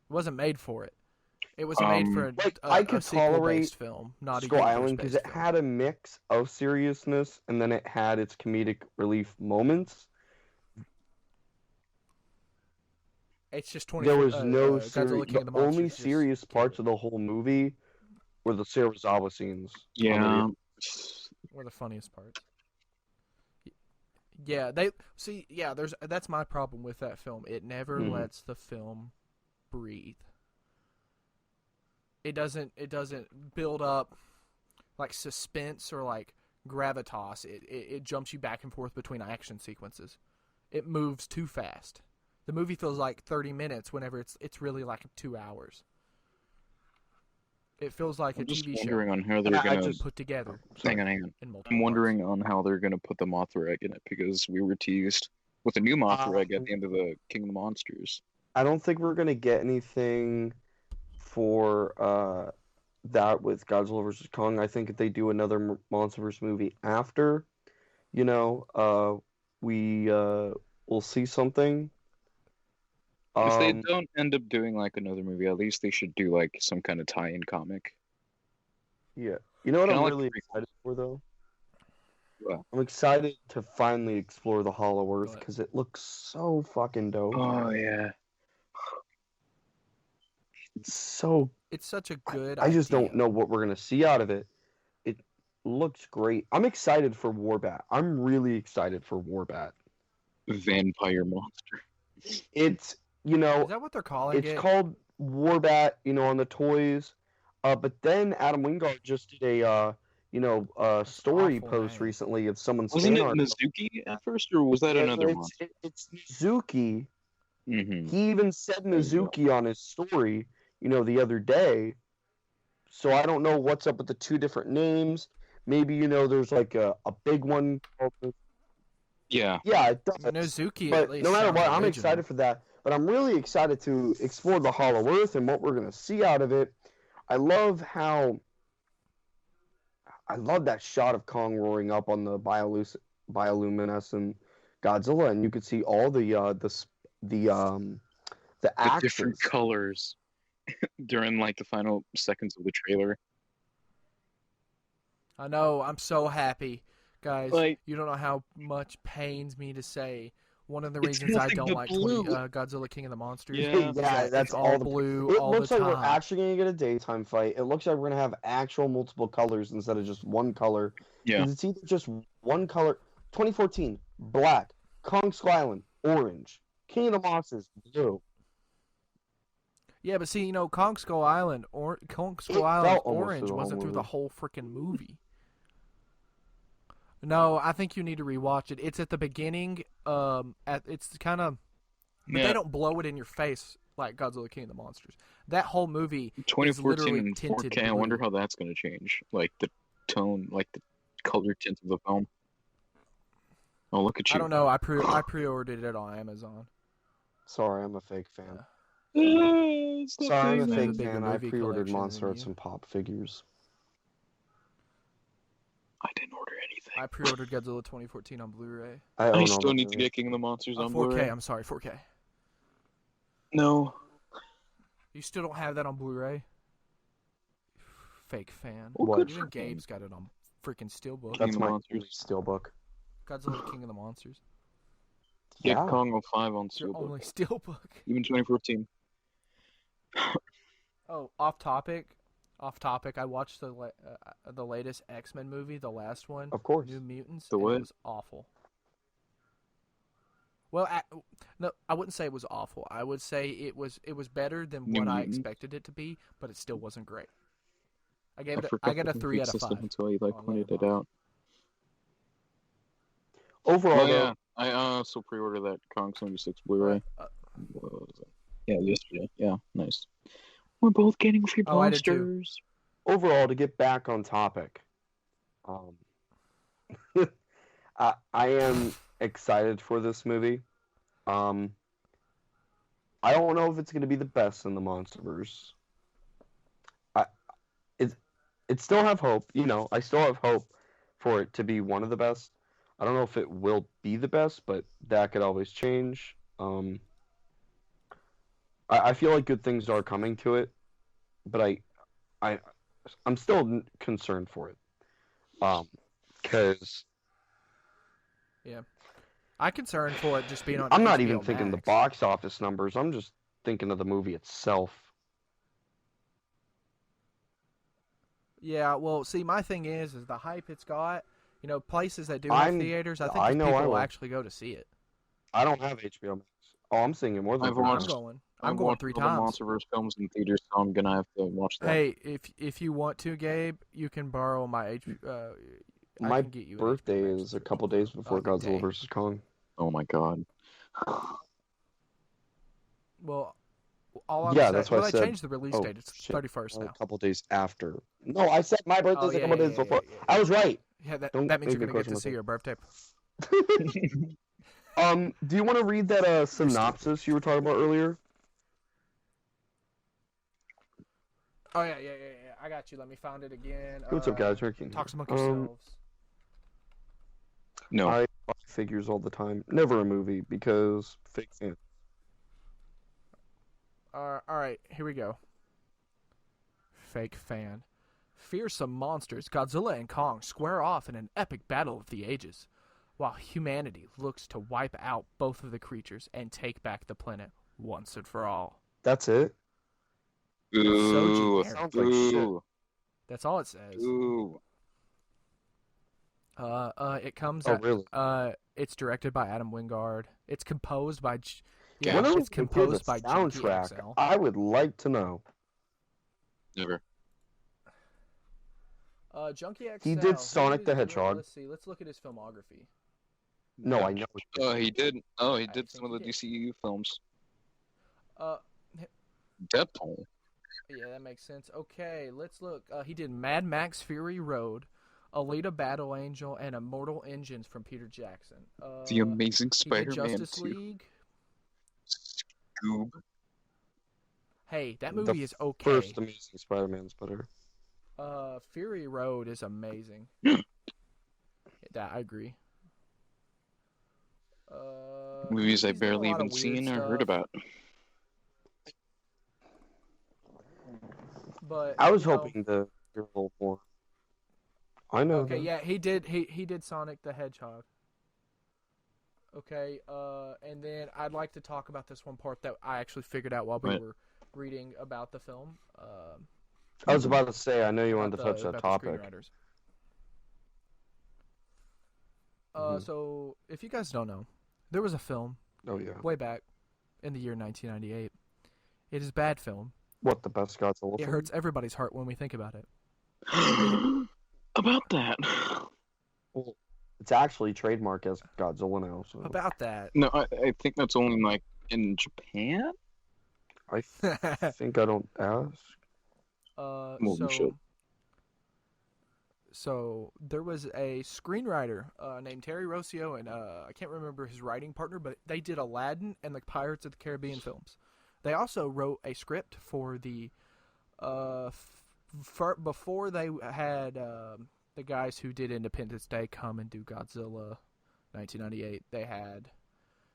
Speaker 2: It wasn't made for it. It was made for
Speaker 1: Like, I
Speaker 2: a
Speaker 1: could
Speaker 2: sequel-based film, not
Speaker 1: Skull
Speaker 2: a
Speaker 1: Island because
Speaker 2: universe-based
Speaker 1: it
Speaker 2: film.
Speaker 1: had a mix of seriousness and then it had its comedic relief moments.
Speaker 2: It's just
Speaker 1: There was no
Speaker 2: Godzilla King
Speaker 1: The
Speaker 2: of the
Speaker 1: only
Speaker 2: Monsters
Speaker 1: serious
Speaker 2: just killed
Speaker 1: parts
Speaker 2: it.
Speaker 1: of the whole movie were the Serizawa scenes.
Speaker 3: Yeah.
Speaker 2: Were the funniest parts. Yeah, they see. Yeah, that's my problem with that film. It never
Speaker 1: Mhm.
Speaker 2: lets the film breathe. It doesn't build up like suspense or like gravitas. It jumps you back and forth between action sequences. It moves too fast. The movie feels like 30 minutes whenever it's really like 2 hours. It feels like
Speaker 3: I'm
Speaker 2: a
Speaker 3: just
Speaker 2: TV
Speaker 3: wondering
Speaker 2: show
Speaker 3: on how they're gonna.
Speaker 2: put together
Speaker 3: Hang on.
Speaker 2: in multiple
Speaker 3: I'm
Speaker 2: parts.
Speaker 3: wondering on how they're gonna put the Mothra egg in it because we were teased with a new Mothra egg at the end of the King of the Monsters.
Speaker 1: I don't think we're gonna get anything for that with Godzilla vs Kong. I think if they do another MonsterVerse movie after, we will see something.
Speaker 3: If they don't end up doing like another movie, at least they should do like some kind of tie-in comic.
Speaker 1: Yeah. You know what
Speaker 3: Kinda
Speaker 1: I'm
Speaker 3: like
Speaker 1: really
Speaker 3: the
Speaker 1: excited for though?
Speaker 3: What?
Speaker 1: I'm excited to finally explore the Hollow Earth
Speaker 2: What?
Speaker 1: because it looks so fucking dope.
Speaker 3: Oh yeah.
Speaker 1: It's so.
Speaker 2: It's such a good
Speaker 1: I just
Speaker 2: idea.
Speaker 1: don't know what we're gonna see out of it. It looks great. I'm excited for Warbat. I'm really excited for Warbat.
Speaker 3: Vampire monster.
Speaker 1: It's
Speaker 2: Is that what they're calling
Speaker 1: it's
Speaker 2: it?
Speaker 1: called Warbat, on the toys. But then Adam Wingard just did a story
Speaker 2: awful
Speaker 1: post
Speaker 2: name.
Speaker 1: recently of someone's
Speaker 3: Wasn't
Speaker 1: fan
Speaker 3: it
Speaker 1: art.
Speaker 3: Mizuki at first, or was that
Speaker 1: Yeah,
Speaker 3: another
Speaker 1: it's,
Speaker 3: monster?
Speaker 1: it's Mizuki.
Speaker 3: Mm-hmm.
Speaker 1: He even said
Speaker 3: There you go.
Speaker 1: Mizuki on his story, the other day. So I don't know what's up with the two different names. Maybe, there's like a big one.
Speaker 3: Yeah.
Speaker 1: Yeah, it does.
Speaker 2: Mizuki,
Speaker 1: But
Speaker 2: at least
Speaker 1: no matter
Speaker 2: sounds
Speaker 1: what, I'm
Speaker 2: original.
Speaker 1: excited for that. But I'm really excited to explore the Hollow Earth and what we're going to see out of it. I love that shot of Kong roaring up on the bioluminescent Godzilla, and you could see all the axes.
Speaker 3: Different colors during like the final seconds of the trailer.
Speaker 2: I know. I'm so happy, guys.
Speaker 3: Like-
Speaker 2: you don't know how much pains me to say. One of the
Speaker 3: It's
Speaker 2: reasons I
Speaker 3: nothing
Speaker 2: don't
Speaker 3: but
Speaker 2: like
Speaker 3: blue.
Speaker 2: Godzilla King of the Monsters.
Speaker 3: Yeah.
Speaker 2: is
Speaker 1: Yeah,
Speaker 2: that
Speaker 1: that's
Speaker 2: it's all
Speaker 1: all the
Speaker 2: blue
Speaker 1: It
Speaker 2: all
Speaker 1: looks
Speaker 2: the
Speaker 1: like
Speaker 2: time.
Speaker 1: we're actually going to get a daytime fight. It looks like we're going to have actual multiple colors instead of just one color.
Speaker 3: Yeah.
Speaker 1: It's either just one color. 2014, black. Kong Skull Island, orange. King of the Monsters, blue.
Speaker 2: Yeah, but see, Kong Skull Island or Kong Skull
Speaker 1: It
Speaker 2: Island
Speaker 1: felt almost
Speaker 2: orange
Speaker 1: through the whole
Speaker 2: wasn't through the
Speaker 1: movie.
Speaker 2: whole freaking movie. No, I think you need to rewatch it. It's at the beginning. It's kind of, but
Speaker 3: Yeah.
Speaker 2: they don't blow it in your face like Godzilla King of the Monsters. That whole movie is
Speaker 3: 2014
Speaker 2: literally
Speaker 3: and
Speaker 2: tinted
Speaker 3: 4K. I
Speaker 2: blue.
Speaker 3: wonder how that's going to change. Like the tone, like the color tint of the film. Oh, look at you.
Speaker 2: I don't know. I pre-ordered it on Amazon.
Speaker 1: Sorry, I'm a fake fan.
Speaker 3: Stop
Speaker 1: Sorry, I'm a
Speaker 3: doing
Speaker 2: I have
Speaker 1: fake
Speaker 2: a bigger
Speaker 1: fan. I
Speaker 2: movie
Speaker 1: pre-ordered
Speaker 2: collection
Speaker 1: Monster
Speaker 2: than
Speaker 1: Arts
Speaker 2: you.
Speaker 1: and Pop figures.
Speaker 3: I didn't order anything.
Speaker 2: I pre-ordered Godzilla 2014 on Blu-ray.
Speaker 1: I own
Speaker 3: I
Speaker 1: all
Speaker 3: still
Speaker 1: the
Speaker 3: need to
Speaker 1: movies.
Speaker 3: get King of the Monsters on
Speaker 2: 4K.
Speaker 3: Blu-ray.
Speaker 2: I'm sorry, 4K.
Speaker 3: No.
Speaker 2: You still don't have that on Blu-ray? Fake fan.
Speaker 3: Well,
Speaker 1: What?
Speaker 3: good
Speaker 2: Even
Speaker 3: for him.
Speaker 2: Gabe's got it on freaking Steelbook.
Speaker 3: King
Speaker 1: That's
Speaker 3: of the
Speaker 1: my
Speaker 3: Monsters.
Speaker 1: steelbook.
Speaker 2: Godzilla King of the Monsters.
Speaker 3: Get
Speaker 1: Yeah.
Speaker 3: Kong 05 on
Speaker 2: It's your
Speaker 3: Steelbook.
Speaker 2: only Steelbook.
Speaker 3: Even 2014.
Speaker 2: Oh, off topic. I watched the latest X-Men movie, the last one,
Speaker 1: Of course.
Speaker 2: New Mutants,
Speaker 3: The
Speaker 2: and
Speaker 3: what?
Speaker 2: it was awful. Well, no, I wouldn't say it was awful. I would say it was better than
Speaker 3: New
Speaker 2: what I
Speaker 3: Mutants?
Speaker 2: expected it to be, but it still wasn't great. I
Speaker 3: forgot
Speaker 2: got a
Speaker 3: the
Speaker 2: 3 out of
Speaker 3: system
Speaker 2: 5.
Speaker 3: until you like
Speaker 2: on
Speaker 3: pointed it
Speaker 2: Letterboxd.
Speaker 3: out.
Speaker 1: Overall,
Speaker 3: Oh
Speaker 1: though,
Speaker 3: yeah, I also pre-ordered that Kong 76 Blu-ray. What was it? Yeah, yesterday. Yeah, nice. We're both getting free
Speaker 2: Oh, I did too.
Speaker 3: posters.
Speaker 1: overall, to get back on topic, I am excited for this movie. I don't know if it's going to be the best in the MonsterVerse. It still have hope. I still have hope for it to be one of the best. I don't know if it will be the best, but that could always change. I feel like good things are coming to it, but I'm still concerned for it. Because
Speaker 2: I'm concerned for it just being on
Speaker 1: I'm not
Speaker 2: HBO
Speaker 1: even thinking the
Speaker 2: Max.
Speaker 1: box office numbers. I'm just thinking of the movie itself.
Speaker 2: Yeah, well, see, my thing is the hype it's got. Places that do have
Speaker 1: I'm-
Speaker 2: theaters, I think
Speaker 1: I
Speaker 2: these
Speaker 1: know
Speaker 2: people
Speaker 1: I
Speaker 2: will
Speaker 1: will.
Speaker 2: actually go to see it.
Speaker 1: I don't have HBO Max. Oh, I'm seeing it more than
Speaker 3: I've
Speaker 1: three
Speaker 2: I'm
Speaker 3: watched-
Speaker 1: times.
Speaker 2: going.
Speaker 3: I've
Speaker 2: I'm going
Speaker 3: watched
Speaker 2: 3
Speaker 3: all
Speaker 2: times.
Speaker 3: the MonsterVerse films in theaters, so I'm gonna have to watch that.
Speaker 2: Hey, if you want to, Gabe, you can borrow my I
Speaker 1: My
Speaker 2: can get you an
Speaker 1: birthday
Speaker 2: HBO Max
Speaker 1: is a couple days before
Speaker 2: like a
Speaker 1: Godzilla
Speaker 2: day.
Speaker 1: vs Kong.
Speaker 3: Oh my god.
Speaker 2: Well, All I'm
Speaker 1: Yeah,
Speaker 2: saying,
Speaker 1: that's why
Speaker 2: well,
Speaker 1: I
Speaker 2: they
Speaker 1: said.
Speaker 2: changed the release
Speaker 1: Oh
Speaker 2: date. It's
Speaker 1: shit!
Speaker 2: 31st
Speaker 1: A
Speaker 2: now.
Speaker 1: couple days after. No, I said my birthday's
Speaker 2: Oh
Speaker 1: a
Speaker 2: yeah,
Speaker 1: couple
Speaker 2: yeah,
Speaker 1: days
Speaker 2: yeah,
Speaker 1: before.
Speaker 2: yeah, yeah.
Speaker 1: I was right.
Speaker 2: Yeah,
Speaker 1: Don't
Speaker 2: that means
Speaker 1: make
Speaker 2: you're
Speaker 1: me
Speaker 2: gonna get
Speaker 1: question
Speaker 2: to see
Speaker 1: myself.
Speaker 2: your birthday.
Speaker 1: Do you want to read that
Speaker 2: You're
Speaker 1: synopsis you were talking about earlier?
Speaker 2: Oh yeah. I got you. Let me find it again.
Speaker 1: What's up, guys? Rick in
Speaker 2: Talk among
Speaker 1: here.
Speaker 2: yourselves.
Speaker 3: No.
Speaker 1: I buy figures all the time. Never a movie because fake fans.
Speaker 2: All right, here we go. Fake fan. Fearsome monsters, Godzilla and Kong square off in an epic battle of the ages, while humanity looks to wipe out both of the creatures and take back the planet once and for all.
Speaker 1: That's it.
Speaker 2: It's so
Speaker 3: Ooh.
Speaker 2: generic.
Speaker 1: Sounds like shit.
Speaker 3: Ooh.
Speaker 2: That's all it says.
Speaker 3: Ooh.
Speaker 2: It comes
Speaker 1: Oh,
Speaker 2: at,
Speaker 1: really?
Speaker 2: it's directed by Adam Wingard. It's composed by
Speaker 1: When are we
Speaker 2: it's
Speaker 1: gonna hear
Speaker 2: composed
Speaker 1: the
Speaker 2: by Junkie
Speaker 1: soundtrack?
Speaker 2: XL.
Speaker 1: I would like to know.
Speaker 3: Never.
Speaker 2: Junkie XL.
Speaker 1: He did
Speaker 2: who
Speaker 1: Sonic
Speaker 2: is
Speaker 1: the
Speaker 2: doing-
Speaker 1: Hedgehog.
Speaker 2: Let's see. Let's look at his filmography.
Speaker 1: No, I know.
Speaker 3: Oh, he did. Oh, he
Speaker 2: I
Speaker 3: did
Speaker 2: think
Speaker 3: some of
Speaker 2: he
Speaker 3: the
Speaker 2: did.
Speaker 3: DCU films.
Speaker 2: Uh,
Speaker 3: Deadpool.
Speaker 2: yeah, that makes sense. Okay, let's look. He did Mad Max Fury Road, Alita Battle Angel, and Immortal Engines from Peter Jackson.
Speaker 3: The Amazing
Speaker 2: he did
Speaker 3: Spider-Man
Speaker 2: Justice
Speaker 3: 2.
Speaker 2: League.
Speaker 3: Scoob.
Speaker 2: Hey, that
Speaker 1: The
Speaker 2: movie is okay.
Speaker 1: First Amazing Spider-Man's better.
Speaker 2: Fury Road is amazing. That I agree.
Speaker 3: Movies I
Speaker 2: he's done a
Speaker 3: barely
Speaker 2: lot of
Speaker 3: even
Speaker 2: weird
Speaker 3: seen or heard
Speaker 2: stuff,
Speaker 3: about.
Speaker 2: But
Speaker 1: I was
Speaker 2: you know,
Speaker 1: hoping to hear a little more. I know.
Speaker 2: Okay,
Speaker 1: that.
Speaker 2: yeah, he did. He did Sonic the Hedgehog. Okay, and then I'd like to talk about this one part that I actually figured out while we
Speaker 3: Right.
Speaker 2: were reading about the film.
Speaker 1: I was about to say. I know you wanted
Speaker 2: about
Speaker 1: to touch
Speaker 2: the
Speaker 1: that topic.
Speaker 2: screenwriters.
Speaker 1: Mhm.
Speaker 2: So if you guys don't know, there was a film
Speaker 1: Oh yeah.
Speaker 2: way back in the year 1998. It is a bad film.
Speaker 1: What, the best Godzilla
Speaker 2: It
Speaker 1: film?
Speaker 2: hurts everybody's heart when we think about it.
Speaker 3: About that.
Speaker 1: Well, it's actually trademarked as Godzilla now. So
Speaker 2: About that.
Speaker 3: No, I think that's only like in Japan.
Speaker 1: I think I don't ask.
Speaker 3: Well, we
Speaker 2: so
Speaker 3: should.
Speaker 2: So there was a screenwriter named Terry Rossio, and I can't remember his writing partner, but they did Aladdin and the Pirates of the Caribbean films. They also wrote a script for the before they had the guys who did Independence Day come and do Godzilla 1998. They had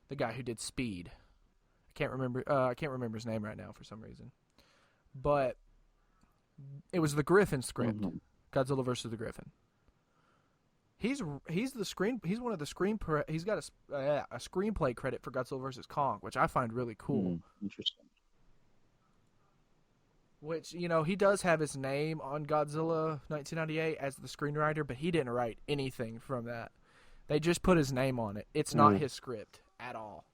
Speaker 2: the guy who did Speed. I can't remember his name right now for some reason, but it was the Griffin script.
Speaker 3: Mhm.
Speaker 2: Godzilla versus the Griffin. He's one of the he's got a screenplay credit for Godzilla versus Kong, which I find really cool.
Speaker 3: Interesting.
Speaker 2: Which, you know, he does have his name on Godzilla 1998 as the screenwriter, but he didn't write anything from that. They just put his name on it. It's not his script at all.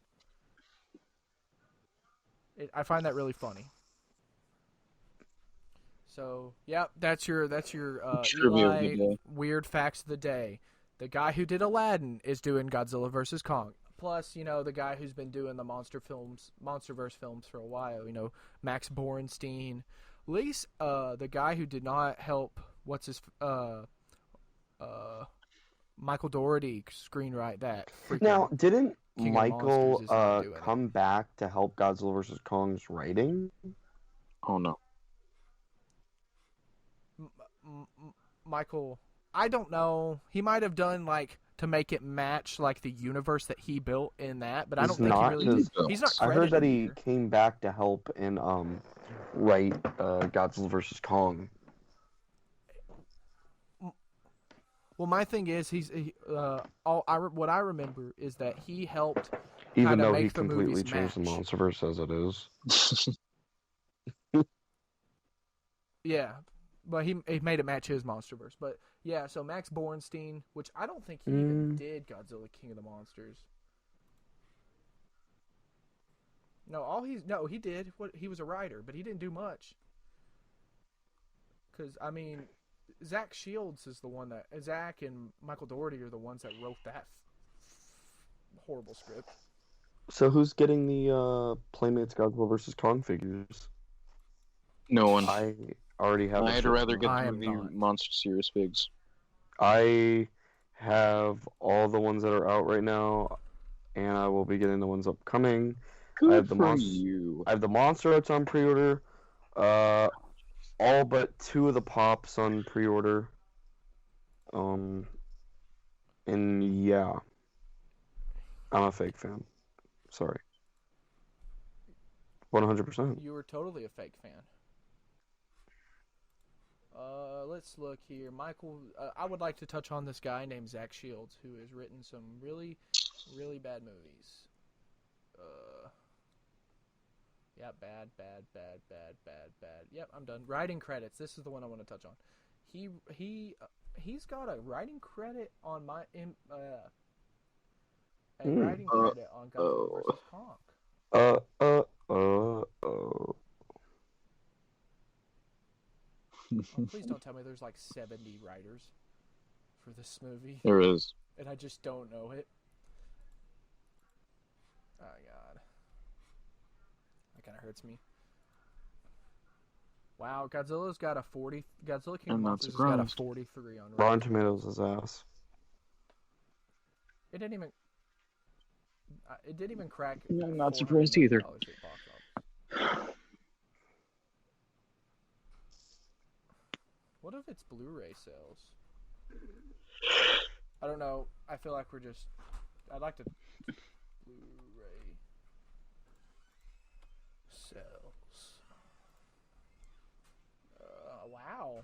Speaker 2: I find that really funny. So, yep, that's your
Speaker 3: Trivia of the
Speaker 2: Eli
Speaker 3: day.
Speaker 2: weird facts of the day. The guy who did Aladdin is doing Godzilla versus Kong. Plus, you know, the guy who's been doing the MonsterVerse films for a while, you know, Max Borenstein. At least the guy who did not help Michael Dougherty screenwrite that.
Speaker 1: Now, didn't
Speaker 2: King of
Speaker 1: Michael
Speaker 2: Monsters is not doing it.
Speaker 1: come back to help Godzilla vs. Kong's writing?
Speaker 3: Oh no.
Speaker 2: Michael, I don't know. He might have done to make it match the universe that he built in that, but I don't think he really did. He's not
Speaker 1: I
Speaker 2: credited
Speaker 1: heard that he
Speaker 2: here.
Speaker 1: came back to help and write Godzilla vs. Kong.
Speaker 2: Well, my thing is what I remember is that he helped
Speaker 1: Even
Speaker 2: kinda
Speaker 1: though
Speaker 2: make
Speaker 1: he
Speaker 2: the
Speaker 1: completely
Speaker 2: movies
Speaker 1: changed the
Speaker 2: match.
Speaker 1: MonsterVerse as it is.
Speaker 2: Yeah, but he made it match his MonsterVerse. But yeah, so Max Borenstein, which I don't think he even did Godzilla King of the Monsters. No, he did. He was a writer, but he didn't do much. Because I mean, Zach Shields is the one that Zach and Michael Dougherty are the ones that wrote that horrible script.
Speaker 1: So who's getting the Playmates Godzilla vs. Kong figures?
Speaker 3: No one.
Speaker 1: I already have.
Speaker 3: I'd rather get
Speaker 2: I
Speaker 3: the
Speaker 2: am
Speaker 3: movie
Speaker 2: not.
Speaker 3: Monster Series figs.
Speaker 1: I have all the ones that are out right now, and I will be getting the ones upcoming. I have
Speaker 3: Good for you.
Speaker 1: I have the Monster Arts on pre-order. All but 2 of the Pops on pre-order. And yeah, I'm a fake fan. Sorry. 100%.
Speaker 2: You were totally a fake fan. Let's look here. Michael, I would like to touch on this guy named Zach Shields, who has written some really, really bad movies. Yeah, bad. Yep, I'm done. Writing credits. This is the one I want to touch on. He's got a writing credit on writing credit on Godzilla vs. Kong.
Speaker 1: Oh.
Speaker 2: Oh, please don't tell me there's like 70 writers for this movie,
Speaker 3: There is.
Speaker 2: and I just don't know it. Oh god, that kind of hurts me. Wow, Godzilla's got a 40. Godzilla King of
Speaker 3: I'm not
Speaker 2: Monsters has got a
Speaker 3: surprised.
Speaker 2: 43 on
Speaker 1: Rotten Tomatoes is ass.
Speaker 2: It didn't even. It didn't even crack.
Speaker 3: I'm not
Speaker 2: $400
Speaker 3: surprised
Speaker 2: million
Speaker 3: either.
Speaker 2: at box office. What if it's Blu-ray sales? I don't know. I feel like we're just. I'd like to. Blu-ray sales. Wow.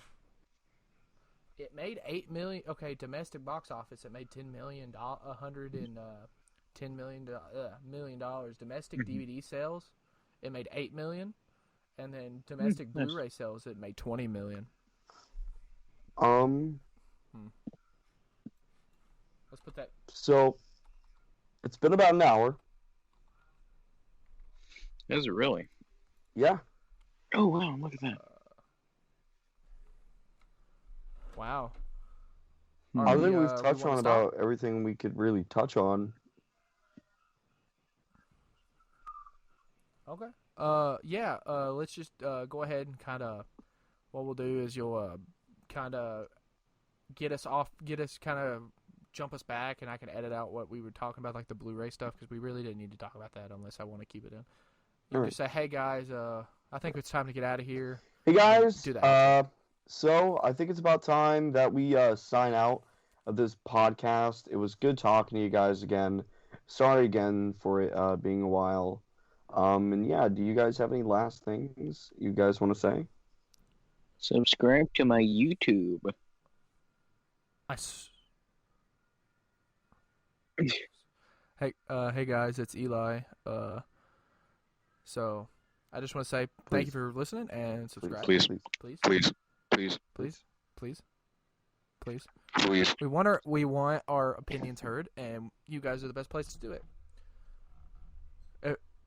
Speaker 2: It made $8 million. Okay, domestic box office. It made $10 million. $10 million. Domestic DVD sales. It made $8 million, and then domestic
Speaker 3: nice.
Speaker 2: Blu-ray sales. It made $20 million. Let's put that.
Speaker 1: So, it's been about an hour.
Speaker 3: Is it really?
Speaker 1: Yeah.
Speaker 3: Oh wow! Look at that.
Speaker 2: Wow.
Speaker 1: I think
Speaker 2: we
Speaker 1: we've touched
Speaker 2: wanna
Speaker 1: on
Speaker 2: stop?
Speaker 1: about everything we could really touch on.
Speaker 2: Okay. Yeah. Let's just go ahead and kind of. What we'll do is you'll kind of jump us back, and I can edit out what we were talking about, like the Blu-ray stuff, because we really didn't need to talk about that unless I want to keep it in. You
Speaker 1: Alright.
Speaker 2: just say, "Hey guys, I think it's time to get out of here."
Speaker 1: Hey guys,
Speaker 2: Do that.
Speaker 1: so I think it's about time that we sign out of this podcast. It was good talking to you guys again. Sorry again for it being a while. And yeah, do you guys have any last things you guys want to say?
Speaker 3: Subscribe to my YouTube.
Speaker 2: Hey guys, it's Eli. So I just want to say thank you for listening and subscribe.
Speaker 3: Please.
Speaker 2: We want our opinions heard, and you guys are the best place to do it.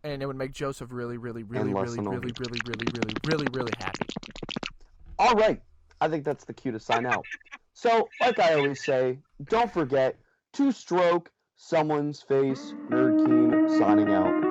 Speaker 2: And it would make Joseph really happy.
Speaker 1: All right, I think that's the cue to sign out. So, like I always say, don't forget to stroke someone's face. Nerd Keen signing out.